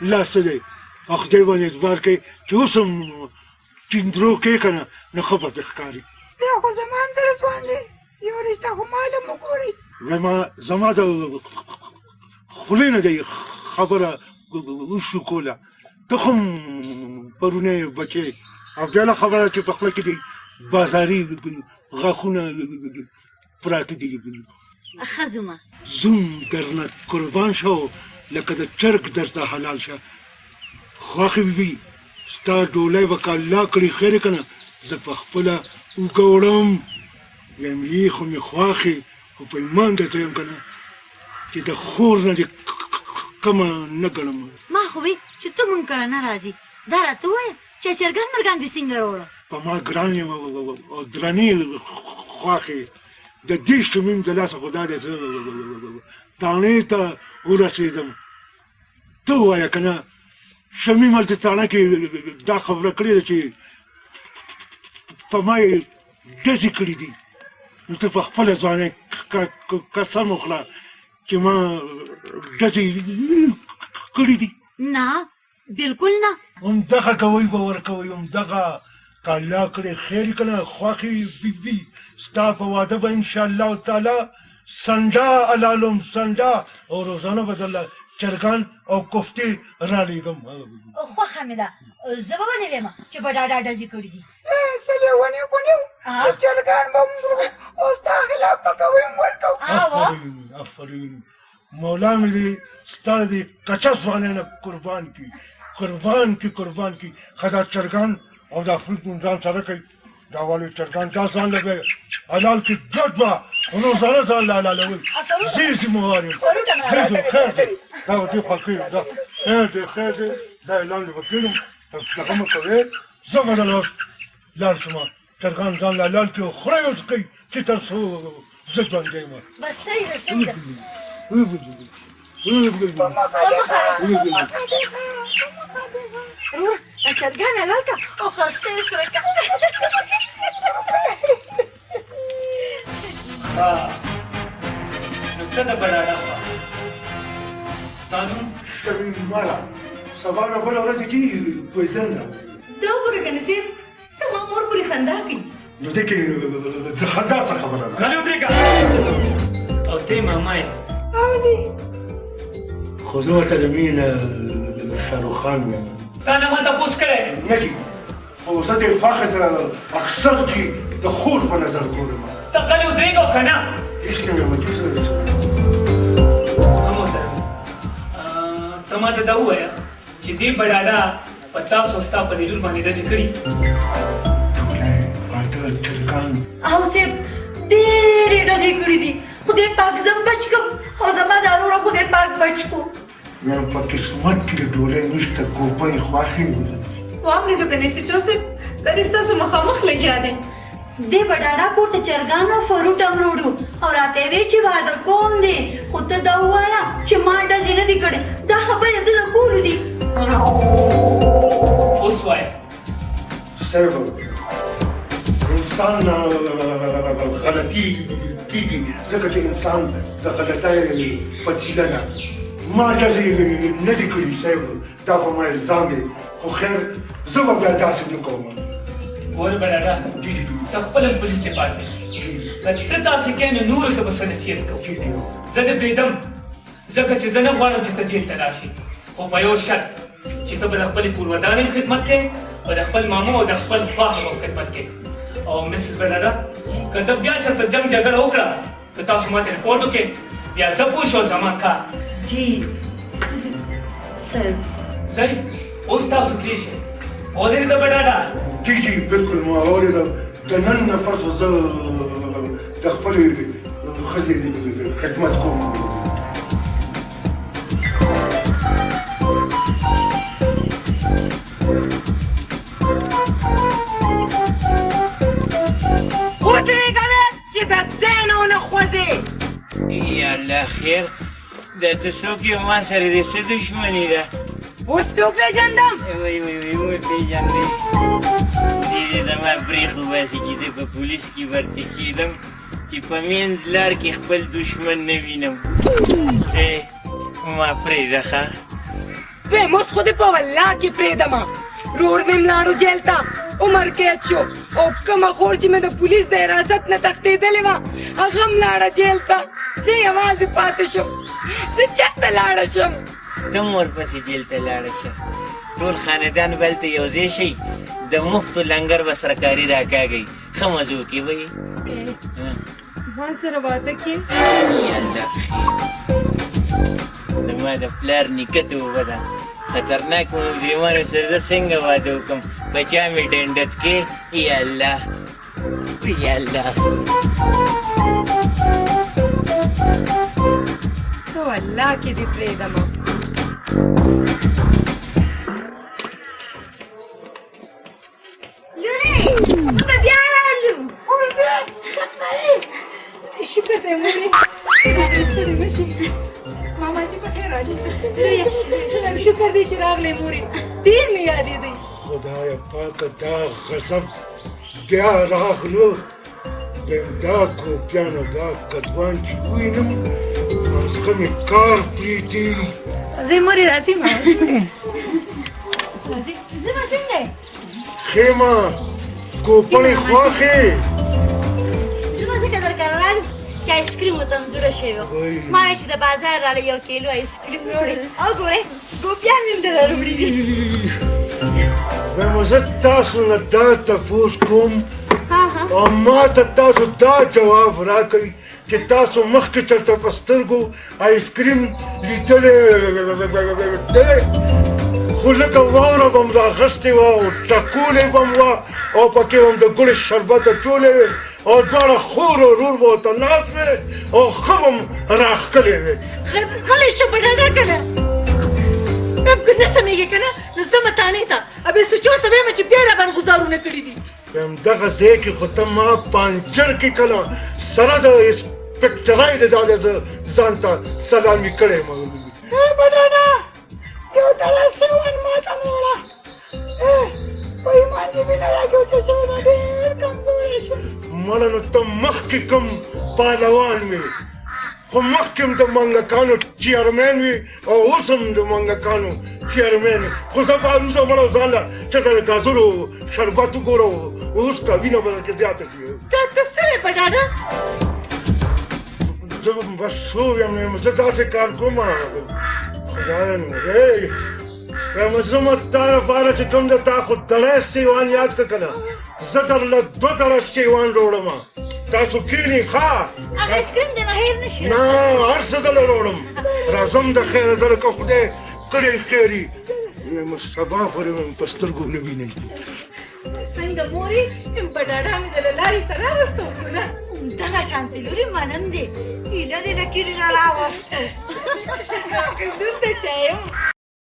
لا څه دی او خدای باندې اعتبار کوي چې اوس هم ټینګ کوې که نه نو ښه به پرې ښکاري دا خو زما هم زړه ځوان دی یو رشته خو معلوم وګورئ زما د خولې نه دی خبره وشو کوله ته خو هم پرونی بچې او بیا خبره چې په خوله کې دی بازاري غاښونه پراته دي ښه ځومه زوم درنه قربان شو لکه د چرګ درته حلال شه خوښې وي ستا ډولۍ به که الله کړي خیر که نه زه په خپله اوږه وړم یم یې خو مې خوښې خو په ایمان درته یم که نه چې د خور نه دې کمه نه ګڼم ما خو وی چې ته مونږ کره نه راځي دا راته ووایه چې چرګان مرګان دې څنګه راوړه په ما ګران یم او درنې خوښې د دې شمیم د لاسه خو دا دی زه تاڼې ته ورسېدم ته ووایه که نه شمیم هلته تاڼه کې دا خبره کړې ده چې په ما یې ډزې کړي دي نو ته په خپله ځوانۍ قسم وخوره چې ما ډزې کړي دي نه بلکل نه همدغه کوئ به ورکوئ همدغه که الله کړې خیر که نه خوښې وي ستا په واده به انشاءالله تعالی سنډا حلالوم سنډا او روزانه به درله چرګان او کوفتې رالیږم خوښه مې ده زه به ونې ویم چې په ډاډه ډزې کړي دي څه لیونیو ګونیو چې چرګان به او ستا خلاف به کوئ ورکوو آفرین مولا مې دې ستا دې کچه ځوانۍ نه قربان کړي قربان کړي ښه دا چرګان او دا فروټ مون ځان سره کوي دا والي چرګان دا ځان له به حلال کې جوړ به روزانه ځان له حلالوي زه موارم خیر دی دا ورته خوښي دا خیر دی دا اعلان وکړم هغه مو کوي زه به لاړ شم چرګان ځان له حلال کې خوري اوس کوي چې تر څو زه ژوندی یم بس صحیح ده دا چرګان حلال که او خسته یې سره که نو ته د بډاډه خوښه ستا نوم شمیم مالا سبا نه بله ورځ کېږي کویدن ده دا وګوره که نصیب زما مور پورې خندا کوي نو دې کې د خندا څه خبره ده غلی ودرېږه او ته یې ماما یې خو زه ورته د مینه شاروخ خان یم تا نه ما تپوس کړی نه دي خو زه دې خوښې ته اکثر کې د خور په نظر ګورم ته غلی ودرېږه که نه هېڅ کې مې مچې سره ښه محترم ته ما ته دا ووایه چې دې بډاډه په تاسو ستا په دې لور باندې ډزې کړي ټولې واده چرګان او صاحب ډېرې ډزې کړي دي خدای پاک زه بچ کړم او زما دا وروره خدای پاک بچ کړو یم په قسمت کې د ډولۍ نشته ګوپۍ خوښې واورېدو که نصیب چا صاحب دا دې ستاسو مخامخ لګیا دی دې به ډاډه کور ته چرګان او فروټ هم روړو او راته یې ویې چې واده کوم دی خو ته دا ووایه چې ما ډزې نه دي کړې دا خبرې د ده کولو دي اوس وایه صاحب انسان غلطي کېږي ځکه چې انسان د غلطۍ پتیله ده ما ډزې نه دي کړي صاحب دا خو ما الزام دی خو خیر زه به بیا داسې نه کوم ګوره بډاډه ته خپله پولیس ډپارټمنټ که ته داسې کوې نو نورو ته به څه نصیحت کوو زه دې پرېږدم ځکه چې زه نه غواړم چې ته جیل ته راشې خو په یو شرط چې ته به د خپلې کورودانې خدمت کوې او د خپل مامو او د خپل خواښو به خدمت کوې او مسز بډاډه که ته بیا چېرته جنګ جګړه وکړه که تاسو ما ته رپورټ وکړې بیا زه پوه شو زما کار جی سر صحیح اوس تاسو تللی شئ اورېده بډاډه جی بالکل ما اورېدم د نن نه پس زه د خپلې ښځې خدمت کوم ودرېږه مې چې د ځای نه ونه خوځې یا الله خیر دا ته څوک یې ما سره دې څه دښمني ده اوس پې وپېژندم وایي وپېژندې دې زما برېښ وباسي چې زه په پولیس کې ورته کېدم چې په منځ لار کې خپل دښمن نه وینم ما پرېږده ښه वे मुस खुद पे वल्ला की प्रेदमा रोड में मलाड़ो जेल था उमर के अच्छो ओ कम खोरची में तो पुलिस दे हिरासत न तख्ते दलेवा अगम लाड़ा जेल था से आवाज पातशो से चट लाड़ा शम कम ور پسې جیل ته لاړه شه ټول خاندان بلته یو ځای شي د مفتو لنګر به سرکاري راکاږئ ښه مزو کې به ما سره واده کې یا الله زما د پلار نیکه توبه ده خطرناک مجرمانو سره زه څنګه واده وکړم بچا مې ډنډت کې یا الله یا الله तो अल्लाह की दी प्रेदमा शुक्र दे मुरी मामा जी को ठहरा ली शुक्र दे चिराग ले मुरी तीन में याद दी خدایا پاک دا غضب بیا راغلو دا کوفیانو دا کدوان چې وینم مازغه مې کار پریږدي زه موري راځي ما راځي زما څنګه خیمه کوپړې خواخې زما څنګه درکړل چې آیسکریم وتم زړه شوی ما چې د بازار را یو کیلو آیسکریم وروړي او ګوره ګوپیان مې دروړي دي وایم زه تاسو نه دا تفوس کوم او ما ته تاسو دا جواب راکړئ چې تاسو مخکې چېرته په سترګو آیسکریم لیدلی دی خو لکه واوره به م راغستې وه او ټکولې به م وه او پکې به م د ګلې شربت اچولې وې او دواړه خور او ورور به ورته ناست وې او ښه به م راښکلې وې غلی شو په ډاډه کنه اب که نه سمېږي کنه نو زه متانې ته ابې سوچو ته وایم چې بیا راباندې ګزارونه کړي دي وایم دغه ځای کې خو ته ما پانچر کې کله سره د انسپکټرۍ د دا زه ځان ته سلامي کړی یم बनाना यो तला सेवन माता मोड़ा कोई मांझी भी ना क्यों चेसे ना देर कमजोर है مړه نو ته مخکې کوم پهلوان وې خو مخکې هم د منګکانو چیرمین وي او اوس هم د منګکانو چیرمین وي خو زه به وروسته مړه ځان له چېرته د ګازرو شربت وګوره اوس که وینه به درکې زیاته شي ته څه وې په ډاډه زه بس شو یم زه داسې کار کوم خدایا نو وایم زه مو تا لپاره چې کوم د تا خو دړی سیوان یاد کړه که نه زه درله دوه دړه سیوان راوړم تاسو کښېنئ ښه هغه آیسکریم دې نه هېر نه شي نه هر څه زه له راوړم راځم د خیره زه لکه خدای کړی خیري وایم سبا پورې مې په سترګو نه وینئ څنګه موري په ډاډه مې د لارې ته راوستو نه دغه شانتې لورې منم دی هیله دې نه کړي را راوستو دلته چایم